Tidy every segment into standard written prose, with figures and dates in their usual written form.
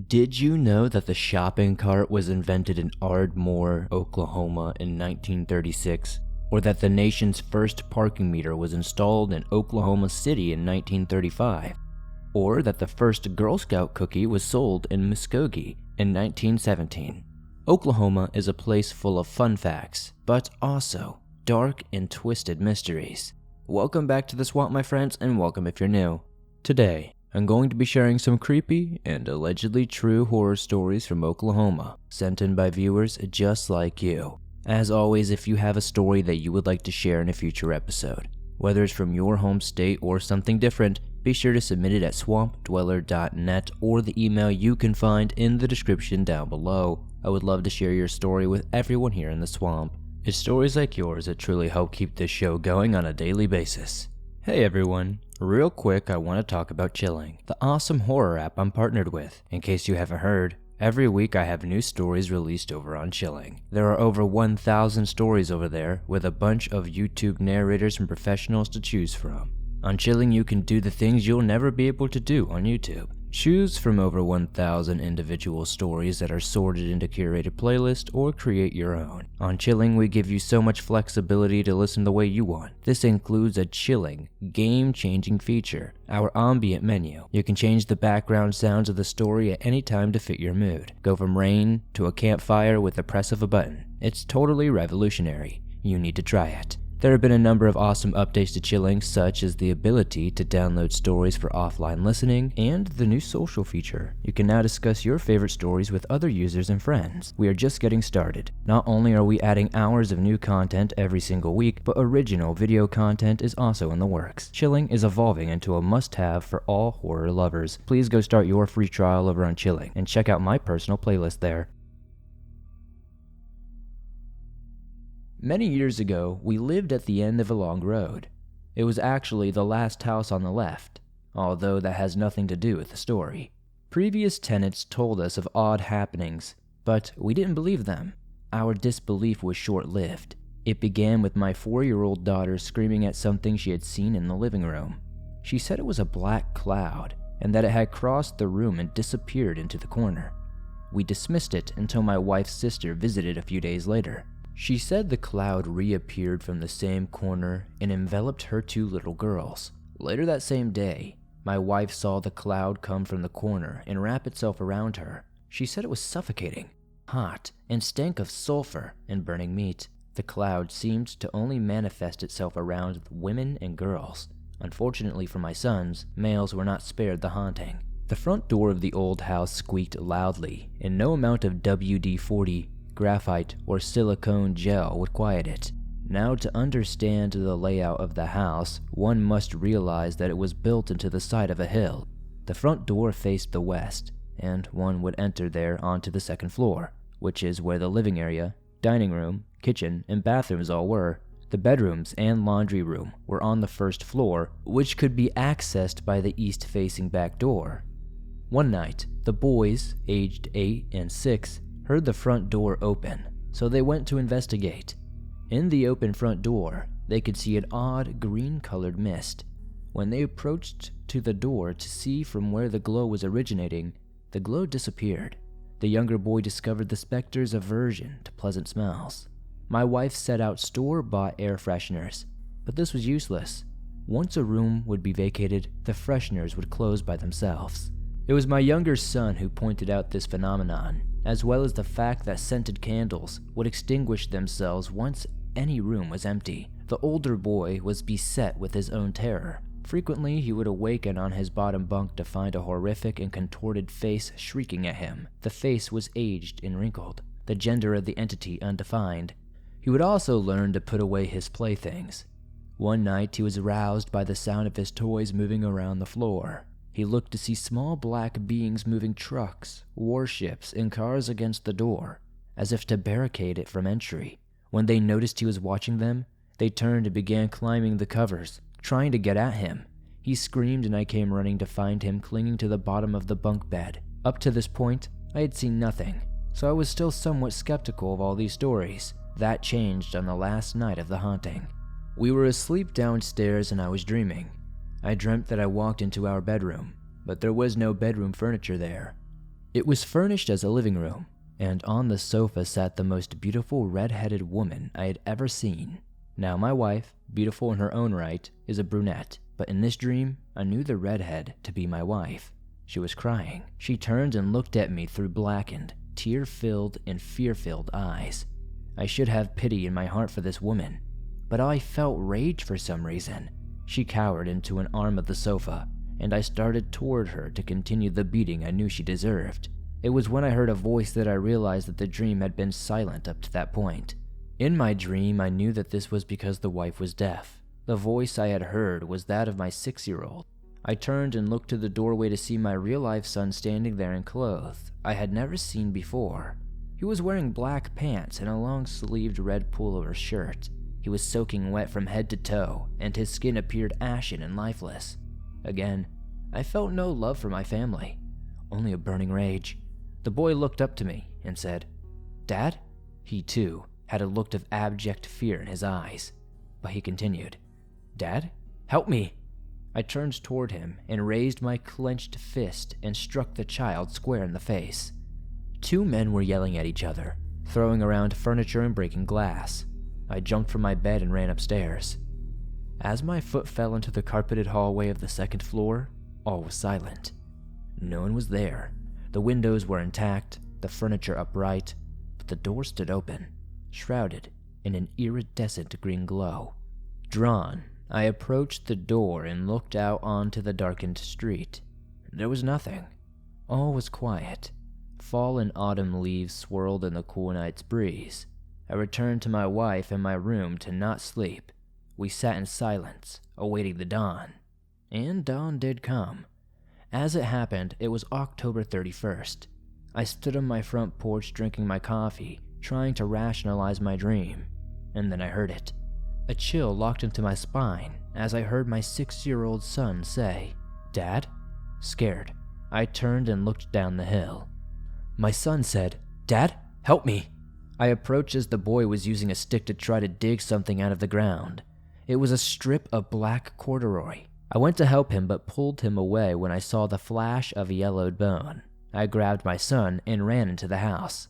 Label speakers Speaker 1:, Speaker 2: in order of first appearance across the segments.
Speaker 1: Did you know that the shopping cart was invented in Ardmore, Oklahoma in 1936? Or that the nation's first parking meter was installed in Oklahoma City in 1935? Or that the first Girl Scout cookie was sold in Muskogee in 1917? Oklahoma is a place full of fun facts, but also dark and twisted mysteries. Welcome back to the Swamp, my friends, and welcome if you're new. Today, I'm going to be sharing some creepy and allegedly true horror stories from Oklahoma, sent in by viewers just like you. As always, if you have a story that you would like to share in a future episode, whether it's from your home state or something different, be sure to submit it at swampdweller.net or the email you can find in the description down below. I would love to share your story with everyone here in the swamp. It's stories like yours that truly help keep this show going on a daily basis. Hey everyone, real quick I want to talk about Chilling, the awesome horror app I'm partnered with. In case you haven't heard, every week I have new stories released over on Chilling. There are over 1,000 stories over there with a bunch of YouTube narrators and professionals to choose from. On Chilling you can do the things you'll never be able to do on YouTube. Choose from over 1,000 individual stories that are sorted into curated playlists or create your own. On Chilling, we give you so much flexibility to listen the way you want. This includes a chilling, game-changing feature, our ambient menu. You can change the background sounds of the story at any time to fit your mood. Go from rain to a campfire with the press of a button. It's totally revolutionary. You need to try it. There have been a number of awesome updates to Chilling, such as the ability to download stories for offline listening, and the new social feature. You can now discuss your favorite stories with other users and friends. We are just getting started. Not only are we adding hours of new content every single week, but original video content is also in the works. Chilling is evolving into a must-have for all horror lovers. Please go start your free trial over on Chilling, and check out my personal playlist there. Many years ago, we lived at the end of a long road. It was actually the last house on the left, although that has nothing to do with the story. Previous tenants told us of odd happenings, but we didn't believe them. Our disbelief was short-lived. It began with my 4-year-old daughter screaming at something she had seen in the living room. She said it was a black cloud, and that it had crossed the room and disappeared into the corner. We dismissed it until my wife's sister visited a few days later. She said the cloud reappeared from the same corner and enveloped her 2 little girls. Later that same day, my wife saw the cloud come from the corner and wrap itself around her. She said it was suffocating, hot, and stank of sulfur and burning meat. The cloud seemed to only manifest itself around women and girls. Unfortunately for my sons, males were not spared the haunting. The front door of the old house squeaked loudly, and no amount of WD-40, graphite, or silicone gel would quiet it. Now, to understand the layout of the house, one must realize that it was built into the side of a hill. The front door faced the west, and one would enter there onto the second floor, which is where the living area, dining room, kitchen, and bathrooms all were. The bedrooms and laundry room were on the first floor, which could be accessed by the east-facing back door. One night, the boys, aged 8 and 6, heard the front door open, so they went to investigate. In the open front door, they could see an odd green-colored mist. When they approached to the door to see from where the glow was originating, the glow disappeared. The younger boy discovered the specter's aversion to pleasant smells. My wife set out store-bought air fresheners, but this was useless. Once a room would be vacated, the fresheners would close by themselves. It was my younger son who pointed out this phenomenon, as well as the fact that scented candles would extinguish themselves once any room was empty. The older boy was beset with his own terror. Frequently, he would awaken on his bottom bunk to find a horrific and contorted face shrieking at him. The face was aged and wrinkled, the gender of the entity undefined. He would also learn to put away his playthings. One night, he was aroused by the sound of his toys moving around the floor. He looked to see small black beings moving trucks, warships, and cars against the door, as if to barricade it from entry. When they noticed he was watching them, they turned and began climbing the covers, trying to get at him. He screamed and I came running to find him clinging to the bottom of the bunk bed. Up to this point, I had seen nothing, so I was still somewhat skeptical of all these stories. That changed on the last night of the haunting. We were asleep downstairs and I was dreaming. I dreamt that I walked into our bedroom, but there was no bedroom furniture there. It was furnished as a living room, and on the sofa sat the most beautiful red-headed woman I had ever seen. Now my wife, beautiful in her own right, is a brunette, but in this dream, I knew the redhead to be my wife. She was crying. She turned and looked at me through blackened, tear-filled, and fear-filled eyes. I should have pity in my heart for this woman, but I felt rage for some reason. She cowered into an arm of the sofa, and I started toward her to continue the beating I knew she deserved. It was when I heard a voice that I realized that the dream had been silent up to that point. In my dream, I knew that this was because the wife was deaf. The voice I had heard was that of my 6-year-old. I turned and looked to the doorway to see my real-life son standing there in clothes I had never seen before. He was wearing black pants and a long-sleeved red pullover shirt. He was soaking wet from head to toe, and his skin appeared ashen and lifeless. Again, I felt no love for my family, only a burning rage. The boy looked up to me and said, "Dad?" He, too, had a look of abject fear in his eyes, but he continued, "Dad, help me." I turned toward him and raised my clenched fist and struck the child square in the face. 2 men were yelling at each other, throwing around furniture and breaking glass. I jumped from my bed and ran upstairs. As my foot fell into the carpeted hallway of the 2nd floor, all was silent. No one was there. The windows were intact, the furniture upright, but the door stood open, shrouded in an iridescent green glow. Drawn, I approached the door and looked out onto the darkened street. There was nothing. All was quiet. Fall and autumn leaves swirled in the cool night's breeze. I returned to my wife in my room to not sleep. We sat in silence, awaiting the dawn. And dawn did come. As it happened, it was October 31st. I stood on my front porch drinking my coffee, trying to rationalize my dream. And then I heard it. A chill locked into my spine as I heard my 6-year-old son say, "Dad?" Scared, I turned and looked down the hill. My son said, "Dad, help me." I approached as the boy was using a stick to try to dig something out of the ground. It was a strip of black corduroy. I went to help him but pulled him away when I saw the flash of yellowed bone. I grabbed my son and ran into the house.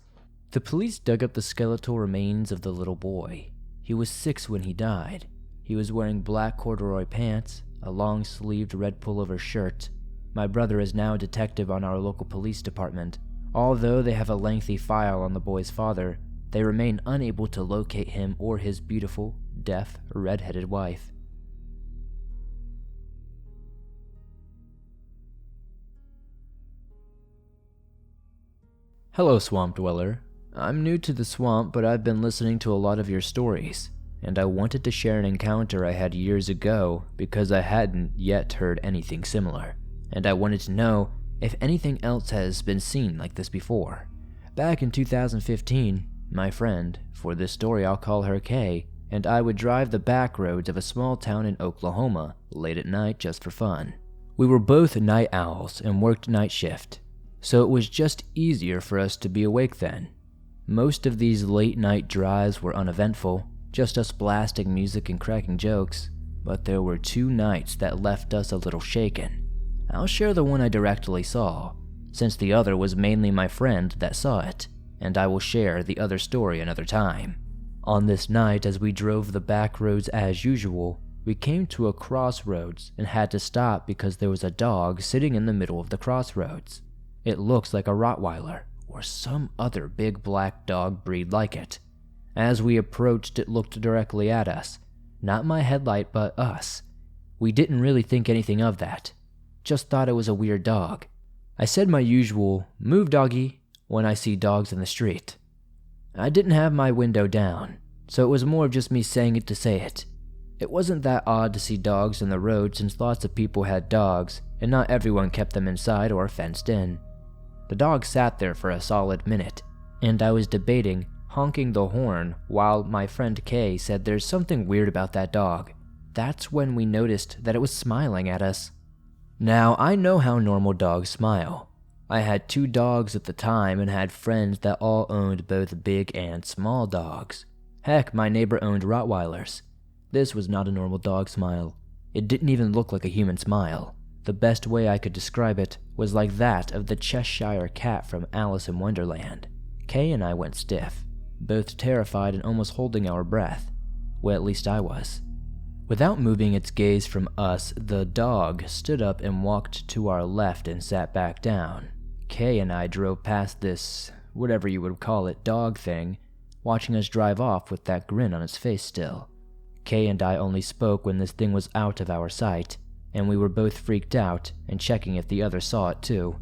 Speaker 1: The police dug up the skeletal remains of the little boy. He was 6 when he died. He was wearing black corduroy pants, a long-sleeved red pullover shirt. My brother is now a detective on our local police department. Although they have a lengthy file on the boy's father, they remain unable to locate him or his beautiful, deaf, red-headed wife. Hello, Swamp Dweller. I'm new to the swamp, but I've been listening to a lot of your stories, and I wanted to share an encounter I had years ago because I hadn't yet heard anything similar, and I wanted to know if anything else has been seen like this before. Back in 2015, my friend, for this story I'll call her Kay, and I would drive the back roads of a small town in Oklahoma late at night just for fun. We were both night owls and worked night shift, so it was just easier for us to be awake then. Most of these late night drives were uneventful, just us blasting music and cracking jokes, but there were 2 nights that left us a little shaken. I'll share the one I directly saw, since the other was mainly my friend that saw it, and I will share the other story another time. On this night, as we drove the back roads as usual, we came to a crossroads and had to stop because there was a dog sitting in the middle of the crossroads. It looks like a Rottweiler, or some other big black dog breed like it. As we approached, it looked directly at us. Not my headlight, but us. We didn't really think anything of that. Just thought it was a weird dog. I said my usual, "Move, doggy," when I see dogs in the street. I didn't have my window down, so it was more of just me saying it to say it. It wasn't that odd to see dogs in the road since lots of people had dogs, and not everyone kept them inside or fenced in. The dog sat there for a solid minute, and I was debating honking the horn while my friend Kay said there's something weird about that dog. That's when we noticed that it was smiling at us. Now, I know how normal dogs smile. I had 2 dogs at the time and had friends that all owned both big and small dogs. Heck, my neighbor owned Rottweilers. This was not a normal dog smile. It didn't even look like a human smile. The best way I could describe it was like that of the Cheshire Cat from Alice in Wonderland. Kay and I went stiff, both terrified and almost holding our breath. Well, at least I was. Without moving its gaze from us, the dog stood up and walked to our left and sat back down. Kay and I drove past this, whatever you would call it, dog thing, watching us drive off with that grin on its face still. Kay and I only spoke when this thing was out of our sight, and we were both freaked out and checking if the other saw it too.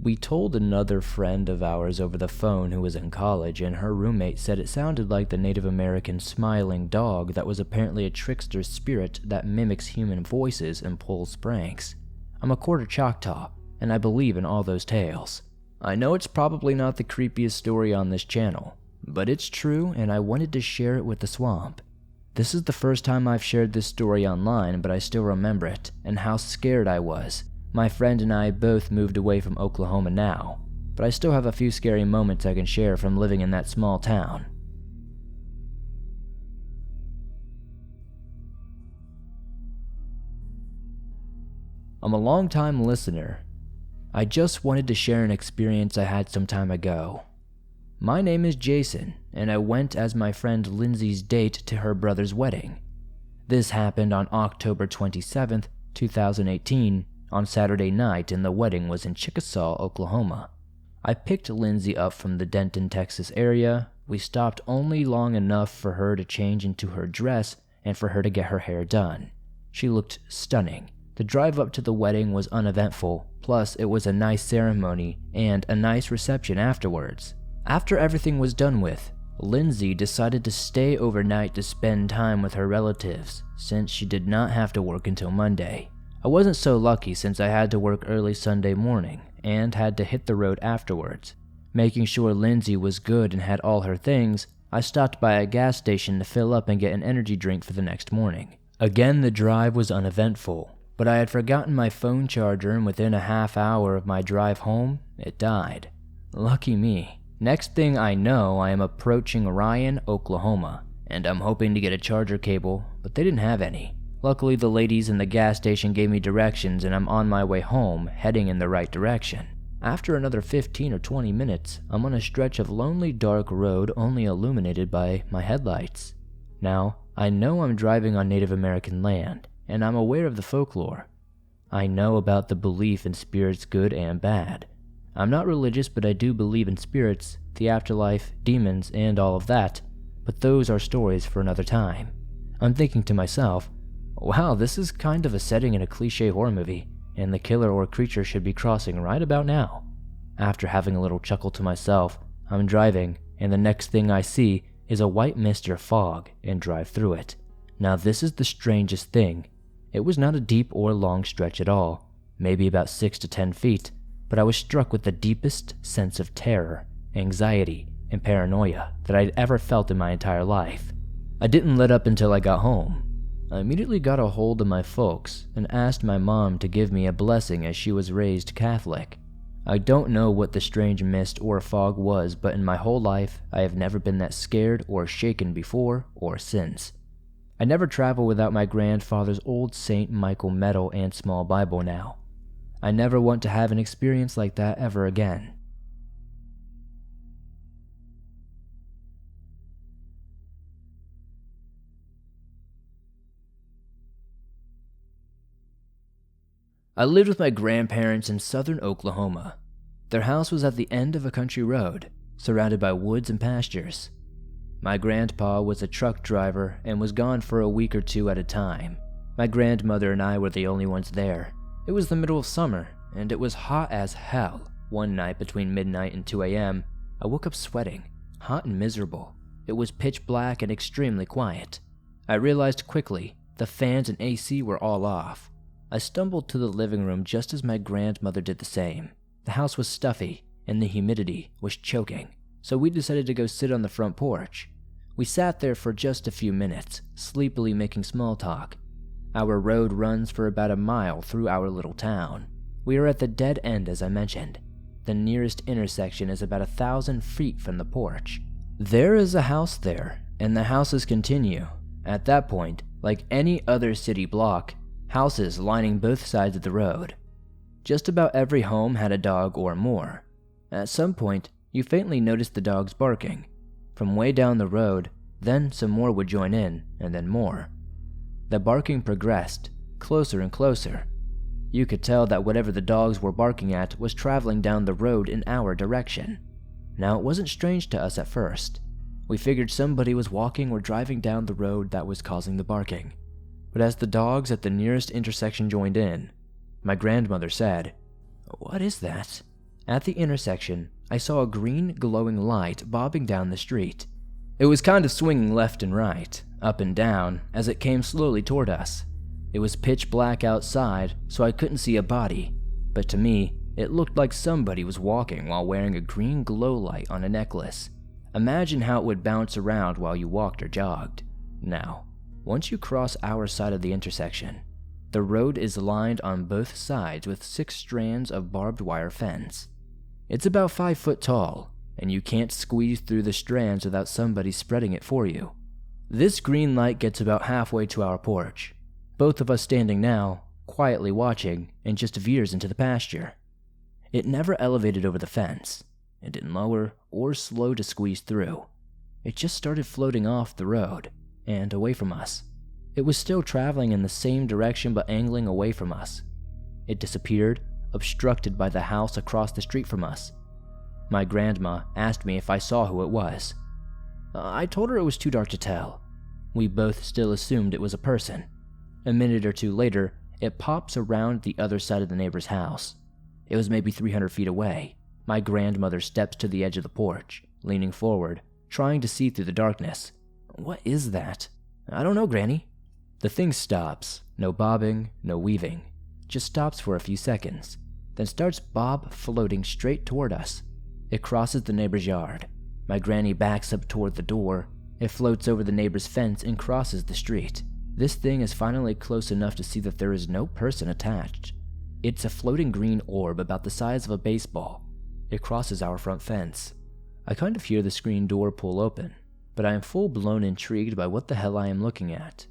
Speaker 1: We told another friend of ours over the phone who was in college, and her roommate said it sounded like the Native American smiling dog that was apparently a trickster spirit that mimics human voices and pulls pranks. I'm a quarter Choctaw, and I believe in all those tales. I know it's probably not the creepiest story on this channel, but it's true and I wanted to share it with the swamp. This is the first time I've shared this story online, but I still remember it, and how scared I was. My friend and I both moved away from Oklahoma now, but I still have a few scary moments I can share from living in that small town. I'm a long-time listener. I just wanted to share an experience I had some time ago. My name is Jason, and I went as my friend Lindsay's date to her brother's wedding. This happened on October 27th, 2018, on Saturday night, and the wedding was in Chickasaw, Oklahoma. I picked Lindsay up from the Denton, Texas area. We stopped only long enough for her to change into her dress and for her to get her hair done. She looked stunning. The drive up to the wedding was uneventful, plus it was a nice ceremony and a nice reception afterwards. After everything was done with, Lindsay decided to stay overnight to spend time with her relatives, since she did not have to work until Monday. I wasn't so lucky since I had to work early Sunday morning and had to hit the road afterwards. Making sure Lindsay was good and had all her things, I stopped by a gas station to fill up and get an energy drink for the next morning. Again, the drive was uneventful, but I had forgotten my phone charger, and within a half hour of my drive home, it died. Lucky me. Next thing I know, I am approaching Ryan, Oklahoma, and I'm hoping to get a charger cable, but they didn't have any. Luckily, the ladies in the gas station gave me directions, and I'm on my way home, heading in the right direction. After another 15 or 20 minutes, I'm on a stretch of lonely dark road only illuminated by my headlights. Now, I know I'm driving on Native American land, and I'm aware of the folklore. I know about the belief in spirits good and bad. I'm not religious, but I do believe in spirits, the afterlife, demons, and all of that, but those are stories for another time. I'm thinking to myself, wow, this is kind of a setting in a cliche horror movie, and the killer or creature should be crossing right about now. After having a little chuckle to myself, I'm driving, and the next thing I see is a white mist or fog and drive through it. Now this is the strangest thing. It was not a deep or long stretch at all, maybe about 6 to 10 feet, but I was struck with the deepest sense of terror, anxiety, and paranoia that I'd ever felt in my entire life. I didn't let up until I got home. I immediately got a hold of my folks and asked my mom to give me a blessing as she was raised Catholic. I don't know what the strange mist or fog was, but in my whole life, I have never been that scared or shaken before or since. I never travel without my grandfather's old St. Michael medal and small Bible now. I never want to have an experience like that ever again. I lived with my grandparents in southern Oklahoma. Their house was at the end of a country road, surrounded by woods and pastures. My grandpa was a truck driver and was gone for a week or two at a time. My grandmother and I were the only ones there. It was the middle of summer, and it was hot as hell. One night between midnight and 2 a.m., I woke up sweating, hot and miserable. It was pitch black and extremely quiet. I realized quickly the fans and AC were all off. I stumbled to the living room just as my grandmother did the same. The house was stuffy, and the humidity was choking, so we decided to go sit on the front porch. We sat there for just a few minutes, sleepily making small talk. Our road runs for about a mile through our little town. We are at the dead end, as I mentioned. The nearest intersection is about 1,000 feet from the porch. There is a house there, and the houses continue. At that point, like any other city block, houses lining both sides of the road. Just about every home had a dog or more. At some point, you faintly noticed the dogs barking. From way down the road, then some more would join in, and then more. The barking progressed, closer and closer. You could tell that whatever the dogs were barking at was traveling down the road in our direction. Now, it wasn't strange to us at first. We figured somebody was walking or driving down the road that was causing the barking. But as the dogs at the nearest intersection joined in, my grandmother said, "What is that?" At the intersection, I saw a green glowing light bobbing down the street. It was kind of swinging left and right, up and down, as it came slowly toward us. It was pitch black outside, so I couldn't see a body, but to me, it looked like somebody was walking while wearing a green glow light on a necklace. Imagine how it would bounce around while you walked or jogged. Now, once you cross our side of the intersection, the road is lined on both sides with 6 strands of barbed wire fence. It's about 5 foot tall, and you can't squeeze through the strands without somebody spreading it for you. This green light gets about halfway to our porch, both of us standing now, quietly watching, and just veers into the pasture. It never elevated over the fence. It didn't lower or slow to squeeze through. It just started floating off the road and away from us. It was still traveling in the same direction but angling away from us. It disappeared, obstructed by the house across the street from us. My grandma asked me if I saw who it was. I told her it was too dark to tell. We both still assumed it was a person. A minute or two later, it pops around the other side of the neighbor's house. It was maybe 300 feet away. My grandmother steps to the edge of the porch, leaning forward, trying to see through the darkness. "What is that?" "I don't know, Granny." The thing stops. No bobbing, no weaving. Just stops for a few seconds, then starts floating straight toward us. It crosses the neighbor's yard. My granny backs up toward the door. It floats over the neighbor's fence and crosses the street. This thing is finally close enough to see that there is no person attached. It's a floating green orb about the size of a baseball. It crosses our front fence. I kind of hear the screen door pull open, but I am full-blown intrigued by what the hell I am looking at.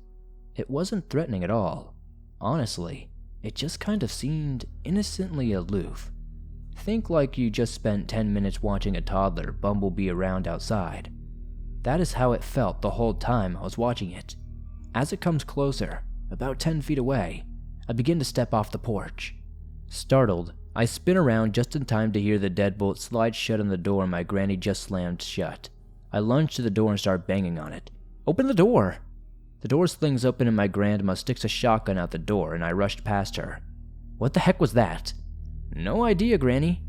Speaker 1: It wasn't threatening at all. Honestly, it just kind of seemed innocently aloof. Think like you just spent 10 minutes watching a toddler bumblebee around outside. That is how it felt the whole time I was watching it. As it comes closer, about 10 feet away, I begin to step off the porch. Startled, I spin around just in time to hear the deadbolt slide shut on the door my granny just slammed shut. I lunge to the door and start banging on it. "Open the door!" The door slings open and my grandma sticks a shotgun out the door and I rushed past her. "What the heck was that?" "No idea, Granny."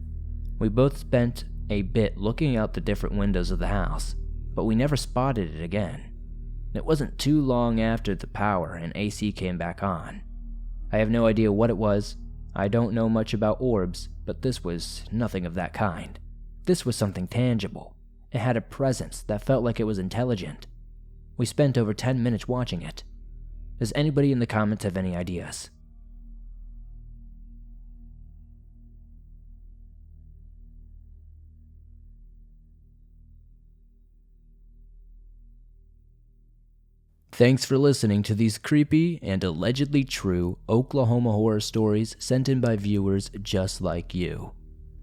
Speaker 1: We both spent a bit looking out the different windows of the house, but we never spotted it again. It wasn't too long after the power and AC came back on. I have no idea what it was. I don't know much about orbs, but this was nothing of that kind. This was something tangible. It had a presence that felt like it was intelligent. We spent over 10 minutes watching it. Does anybody in the comments have any ideas? Thanks for listening to these creepy and allegedly true Oklahoma horror stories sent in by viewers just like you.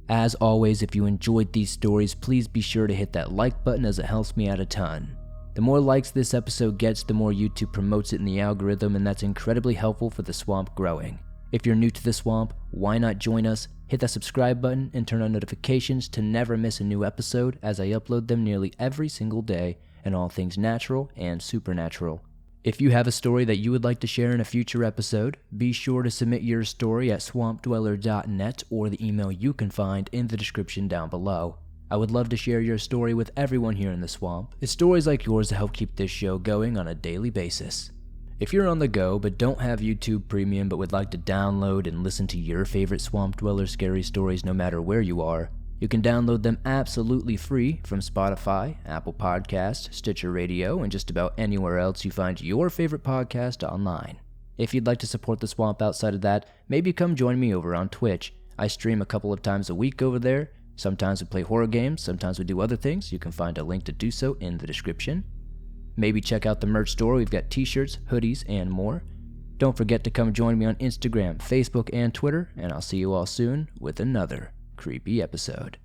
Speaker 1: As always, if you enjoyed these stories, please be sure to hit that like button as it helps me out a ton. The more likes this episode gets, the more YouTube promotes it in the algorithm, and that's incredibly helpful for the swamp growing. If you're new to the swamp, why not join us? Hit that subscribe button and turn on notifications to never miss a new episode, as I upload them nearly every single day, and all things natural and supernatural. If you have a story that you would like to share in a future episode, be sure to submit your story at swampdweller.net or the email you can find in the description down below. I would love to share your story with everyone here in the swamp. It's stories like yours that help keep this show going on a daily basis. If you're on the go but don't have YouTube Premium but would like to download and listen to your favorite Swamp Dweller scary stories no matter where you are, you can download them absolutely free from Spotify, Apple Podcasts, Stitcher Radio, and just about anywhere else you find your favorite podcast online. If you'd like to support the swamp outside of that, maybe come join me over on Twitch. I stream a couple of times a week over there. Sometimes we play horror games, sometimes we do other things. You can find a link to do so in the description. Maybe check out the merch store. We've got t-shirts, hoodies, and more. Don't forget to come join me on Instagram, Facebook, and Twitter, and I'll see you all soon with another creepy episode.